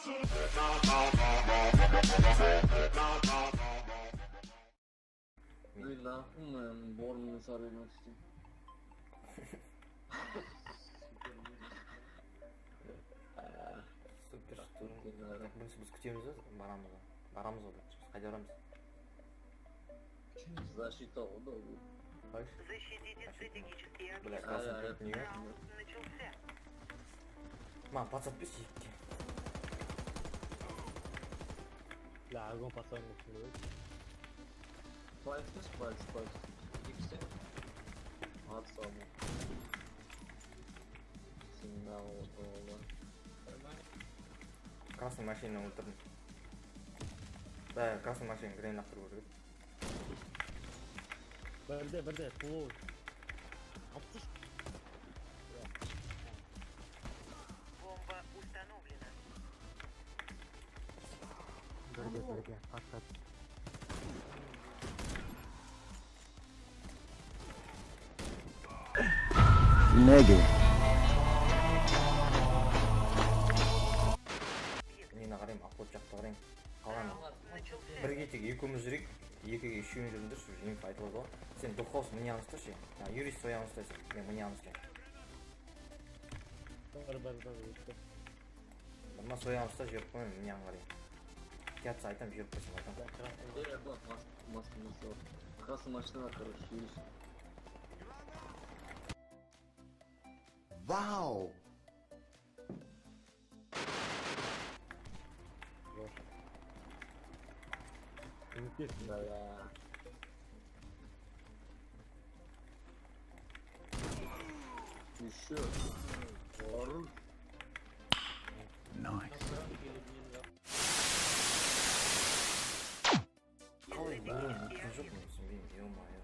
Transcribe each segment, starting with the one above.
Ой, нахуй, мен борнunu sarılmak istiyorum. Супер, бірінші біз күтеміз ғой, барамыз ғой, қайда барамыз? Защита oldu o. Защитите стратегические Бля, объекты. красный Ай, ай. не Раунд начался. Мам, подсадпись жекке. Bля, algum passando no fundo. Спать. İkisi. At sağma. Signal oldu. Красный машина өлтірдім. Да, красный машина грейн ақтыру керек. Бірде, пулу. Атсыз. Бомба установлена. Бірде, қат. Неге. Нені қарайым, апот жақты қарайым. Қалған Начался. бірге тек екеуміз жүрейік, екіге үшеуін жүріңдерші, инфо айтылады ғой. Сен духовс міне анықташы, юрист соя анықтайсың, мен міне анықтайын. Бір. Бірма соя анықта жеп қоймын, міне аңғарайын. Кәтсі айтам, жеп қойсам айтам. Bak maskesi var. Krasın maçına bak kardeş. Yürüsün. Вау! Үміттесің. Да ya. Düşüyor. Doğru. Қалай бұрын өткен жоқ мен түсінбеймін, ё-моё.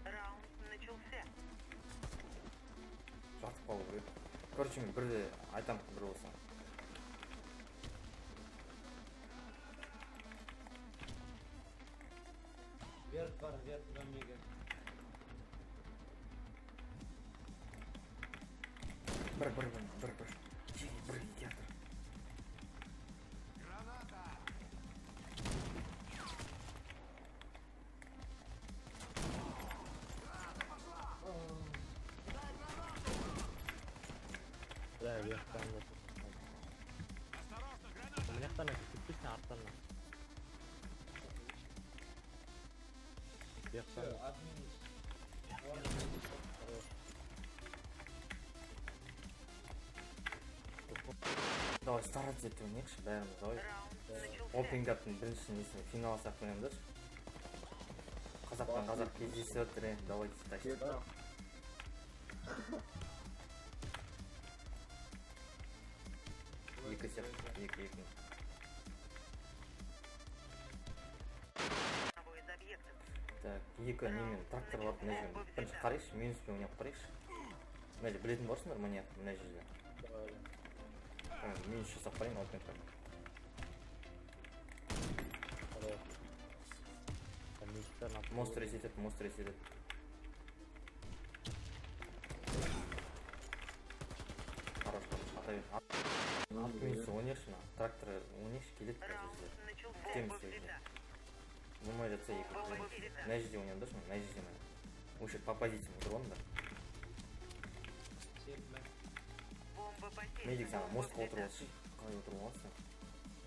Раунд начался. Жатып қалу керек. Короче, мен бірде айтам, бір болса. Вверх бар, мега. Бір. Бір театр. Бля, вверхтан да. Мынаяқтан кетпесін арттан. Вверхтан. Все, отменить. Давай стараться етіп ойнайықшы, бәріміз, давай. Раунд начался. Опенгаптың бірінші несіне финал сақ ойнамдаршы. Қазақтан қазақ кездесіп отыр, давайте тащи. Vietnam. Екі сияқты, екі. Одного из объектов. Так, екі немен тракторларды мына жерге бірінші қарайықшы, минуспен ойнап қарайықшы. Мына жерде білетін болсыңдар, мына жерде. Минус жасап қарайын, опенгаптан. Монстр есетеді. Хорош, ата бер. Ат минусы ойнайықшы, тракторы ойнайықшы, келеді қазір. Раунд начался. Тем Бомба сөзі. взята. Болмай жатса екі. Мына жерде ойнамдаршы, мына жерде мына. Осы по позициям отырып алыңдар. Бомба потеряна. Медик саған Бомба мостқа отырып взята. алшы. Қалай отырып аласың?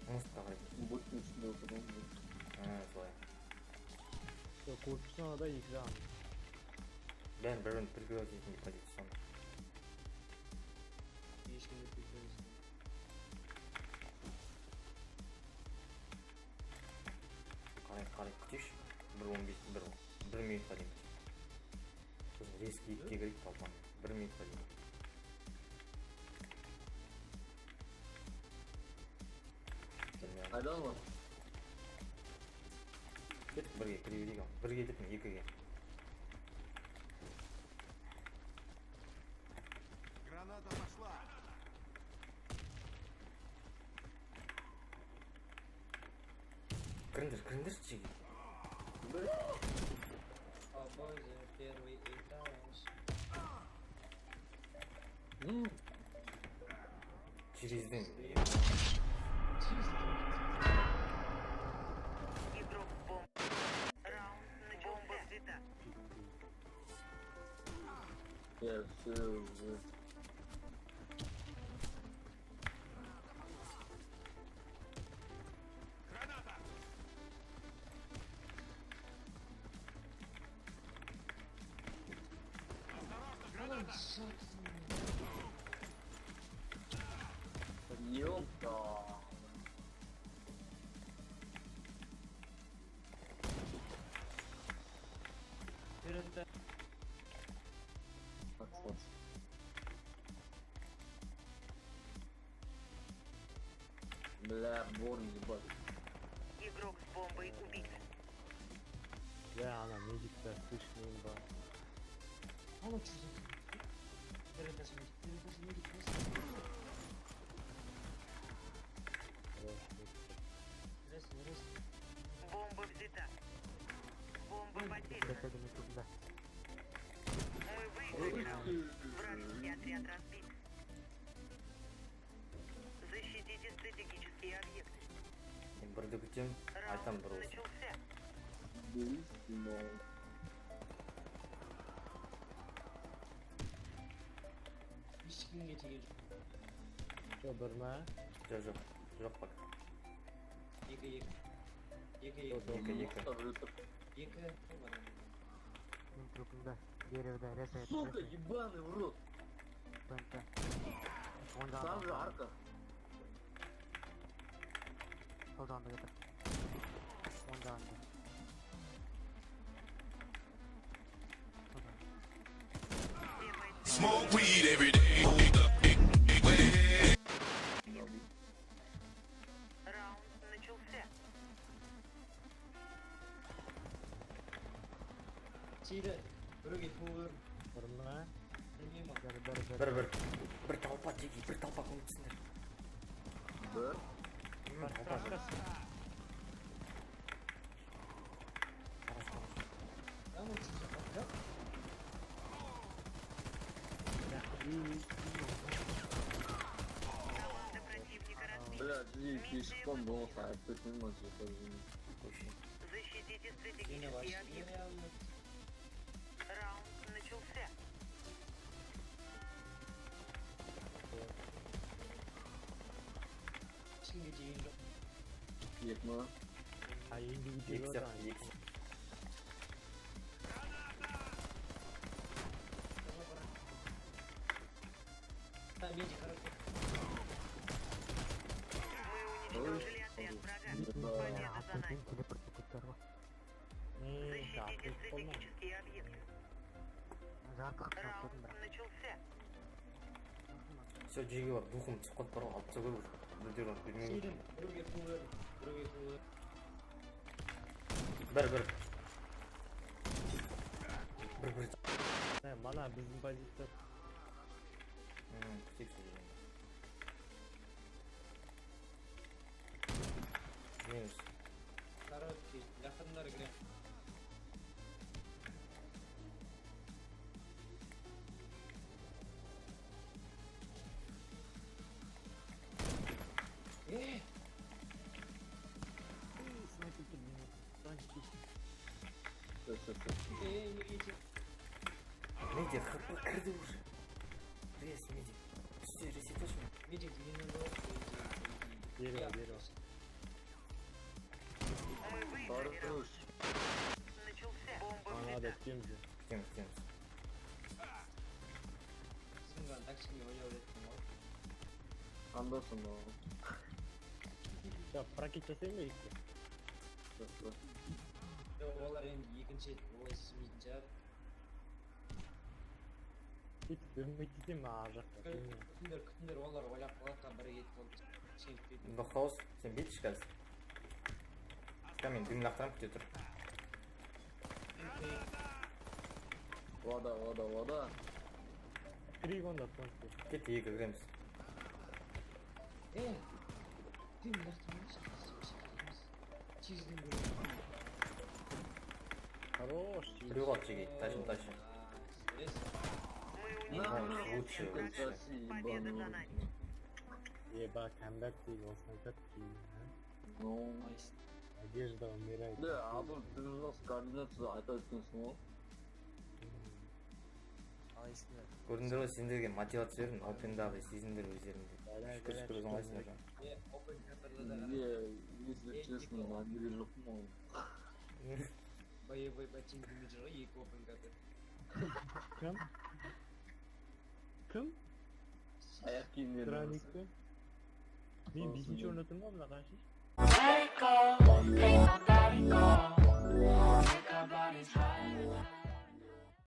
Мостқа қарай. Будь üstünde oturalım. Солай. Корпусына да екі жағын. Бәрін бір-бірін прикрывать ететін позиция сонда. Ешкімді көтересің. Қарай күтеші. 1 минутқа дейін. Сосын резкі екіге кірейік талпан. 1 минутқа дейін. Haydi ama. Кеттік бірге кіре берейік ал. Бірге кетіп мен екіге. Граната пошла! Кіріңдерші чеги. Обозе, первый этаж. Черезден. все уже. Ёпта. Вперед-то. Отсос. Бля, борн ебать. Игрок с бомбой убит. Ya ana medikte sıçmayayım bak. Alo çocuk. Neredesin? Neredesin? Neredesin? Neresi? Neresi? Бомба взята. Бомба потеряна. Мы выиграли раунд. Вражеский отряд разбит. Защитите стратегические объекты. Бірді күтем, айтам Раунд бір осы. начался. Белиссимо. Ешкімге тиген жоқ. Şu durma. Жоқ, жоқ бак. Екі. Екі. Екі. Трупында деревда ресет. Сука, ебаный в рот. Там же арка. Солдан да жатыр. Ондан да. Smoke weed every day. Раунд начался. Тиді. Біреуге туыр. Durma. Білмеймін. Бір талпа теги, бір талпа көмітсіңдер. Да? Ало çocuk. Bak. Команда противника разбита. Бля, ты пешком был, а тут не можешь это Көші. Защитите Yine baş. стратегические объекты. Yine yanlış. Раунд начался. Ешкімге тиген жоқ. Екма. Ha yenge Екі gidiyor сияқты, oradan. екі. Да, медик, короче. Мы уничтожили отряд врага. Победа за нами. Телепорт көтөрүп. Защитите стратегические объекты. Жаркак Раунд сатып бара. начался. Все, жеге бар, духым түсіп қалып бар ғой, алып тастау керек уже. Бүлдер бар, білмеймін. Тидің. Біреуге туыр. Біреуге туыр. Бір. He, bana bizim pozisyon. Күтейік сол жерде. Неміз. Короткий. Жақындар кіре. Неге тидің? Медиа, хп кірді уже. Рез, медиа. Түсте, ресет ошын. Медик дегеннен болады. Geliyor. Мы выиграли раунд. Хорош. Начался. Бомба Bana da взята. kimdi? Күтеміз. Сынған таксиге ойнап еттім ғой. Андерсон был. Ya praktik жасай ма işte? Жоқ, олар енді екінші олай істемейтін шығар. Hiç bilmeyeceğim mi ağacakta? Күтіңдер, олар ойлап қалатқа бірі кетіп қалып кішкене күтеді. Бақауыз, сен бетші қазір. Мен дым лақтырам күте тұр. Вода. Krik onda sonuçta. Кет, екі кіреміз. Ты лақтырмайшы. Чизден көріп. Хорош. Біреу қалып жеге, ташы. Мы уничтожили лучше, отряд лучше. врага. Победа за нами. Еба comeback değil olsan çok iyi. Ну, Одежда умирает. да, а тут ты же координацию, а это смысл. көрдіңдер ғой, сендерге мотивация бердім, опендағы сезіндер өздеріңді. Шүкір оңайсыңдар жаңа. Open кадрларда Не, если честно, намере жоқ мол. боевой ботинки менеджері екі open кадр. Кім? Аяқ киіммен Странникті. Мен 5-ші орында тұрмын ба мына қаншиш? Let it go, let my body go. Make our bodies higher.